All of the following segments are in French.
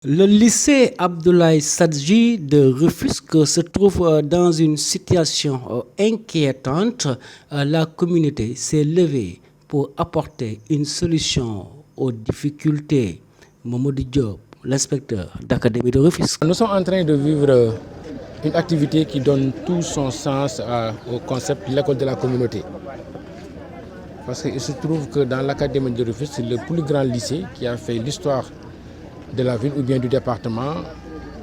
Le lycée Abdoulaye Sadji de Rufisque se trouve dans une situation inquiétante. La communauté s'est levée pour apporter une solution aux difficultés. Mamadou Diop, l'inspecteur d'académie de Rufisque. Nous sommes en train de vivre une activité qui donne tout son sens au concept de l'école de la communauté. Parce qu'il se trouve que dans l'académie de Rufisque, c'est le plus grand lycée qui a fait l'histoire de la ville ou bien du département,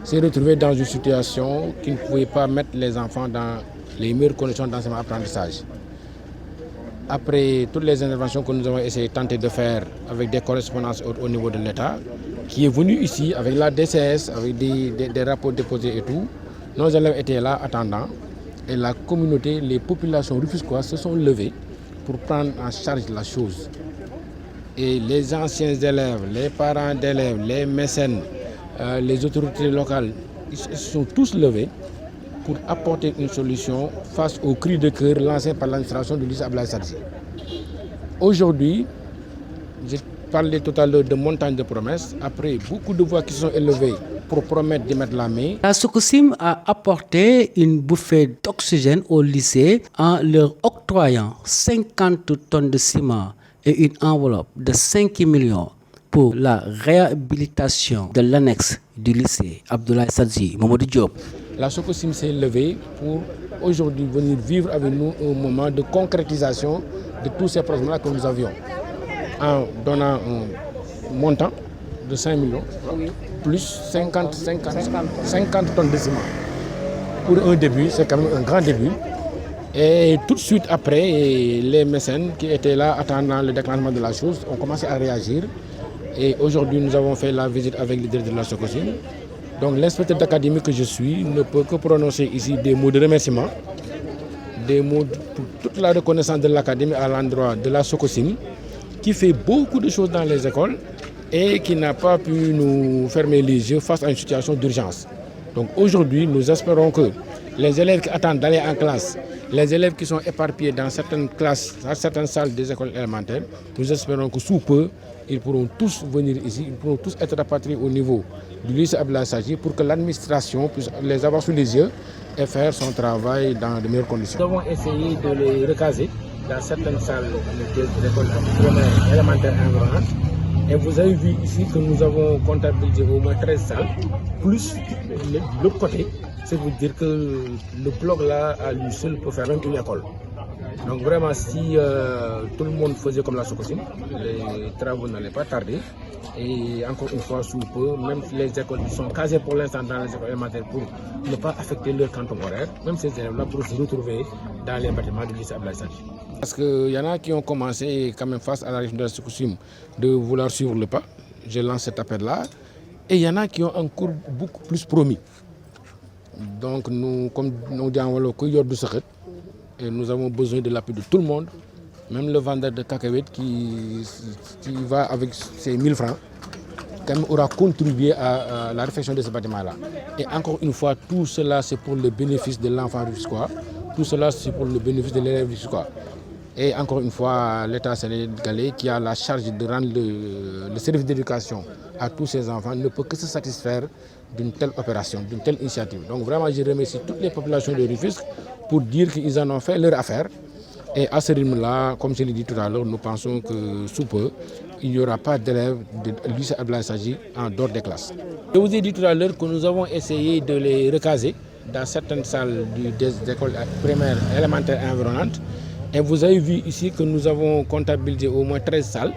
s'est retrouvé dans une situation qui ne pouvait pas mettre les enfants dans les meilleures conditions d'enseignement-apprentissage. Après toutes les interventions que nous avons essayé de tenter de faire avec des correspondances au niveau de l'État, qui est venu ici avec la DCS, avec des rapports déposés et tout, nos élèves étaient là attendant et la communauté, les populations rufisquoises se sont levées pour prendre en charge la chose. Et les anciens élèves, les parents d'élèves, les mécènes, les autorités locales, ils se sont tous levés pour apporter une solution face au cri de cœur lancé par l'administration du lycée Abdoulaye Sadji. Aujourd'hui, j'ai parlé tout à l'heure de montagne de promesses. Après, beaucoup de voix qui sont élevées pour promettre de mettre la main. La Sococim a apporté une bouffée d'oxygène au lycée en leur octroyant 50 tonnes de ciment et une enveloppe de 5 millions pour la réhabilitation de l'annexe du lycée Abdoulaye Sadji. Mamadou Diop. La Sococim s'est levée pour aujourd'hui venir vivre avec nous un moment de concrétisation de tous ces projets-là que nous avions. En donnant un montant de 5 millions, plus 50 tonnes de ciment. Pour un début, c'est quand même un grand début. Et tout de suite après, les mécènes qui étaient là attendant le déclenchement de la chose ont commencé à réagir. Et aujourd'hui, nous avons fait la visite avec le directeur de la Sococim. Donc l'inspecteur d'académie que je suis ne peut que prononcer ici des mots de remerciement, des mots pour toute la reconnaissance de l'académie à l'endroit de la Sococim, qui fait beaucoup de choses dans les écoles et qui n'a pas pu nous fermer les yeux face à une situation d'urgence. Donc aujourd'hui, nous espérons que les élèves qui attendent d'aller en classe, les élèves qui sont éparpillés dans certaines classes, dans certaines salles des écoles élémentaires, nous espérons que sous peu, ils pourront tous venir ici, ils pourront tous être rapatriés au niveau du lycée Abdoulaye Sadji pour que l'administration puisse les avoir sous les yeux et faire son travail dans de meilleures conditions. Nous avons essayé de les recaser dans certaines salles des écoles primaires élémentaires environnantes. Et vous avez vu ici que nous avons comptabilisé au moins 13 salles, plus de l'autre côté. C'est vous dire que le bloc là, à lui seul, peut faire même une école. Donc vraiment, si tout le monde faisait comme la Sococim, les travaux n'allaient pas tarder. Et encore une fois, sous peu, même les écoles qui sont casées pour l'instant dans les écoles élémentaires pour ne pas affecter leur quantum horaire, même ces élèves-là pourront se retrouver dans les bâtiments du lycée Abdoulaye Sadji. Parce qu'il y en a qui ont commencé quand même face à la région de la Sococim de vouloir suivre le pas. Je lance cet appel-là. Et il y en a qui ont encore beaucoup plus promis. Donc nous, comme nous disons, et nous avons besoin de l'appui de tout le monde, même le vendeur de cacahuètes qui va avec ses 1000 francs, quand même aura contribué à la réfection de ce bâtiment-là. Et encore une fois, tout cela c'est pour le bénéfice de l'enfant rufisquois, tout cela c'est pour le bénéfice de l'élève rufisquois. Et encore une fois, l'État sénégalais qui a la charge de rendre le service d'éducation à tous ces enfants ne peut que se satisfaire d'une telle opération, d'une telle initiative. Donc vraiment, je remercie toutes les populations de Rufisque pour dire qu'ils en ont fait leur affaire. Et à ce rythme-là, comme je l'ai dit tout à l'heure, nous pensons que sous peu, il n'y aura pas d'élèves du lycée Abdoulaye Sadji en dehors des classes. Je vous ai dit tout à l'heure que nous avons essayé de les recaser dans certaines salles des écoles primaires élémentaires environnantes. Et vous avez vu ici que nous avons comptabilisé au moins 13 salles,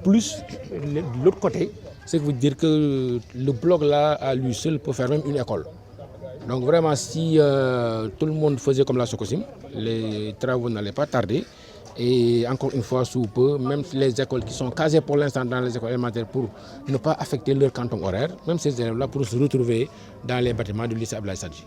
plus de l'autre côté, c'est vous dire que le bloc là, à lui seul, peut faire même une école. Donc vraiment, si tout le monde faisait comme la Sococim, les travaux n'allaient pas tarder. Et encore une fois, sous peu, même les écoles qui sont casées pour l'instant dans les écoles élémentaires pour ne pas affecter leur quantum horaire, même ces élèves-là pourront se retrouver dans les bâtiments du lycée Abdoulaye Sadji.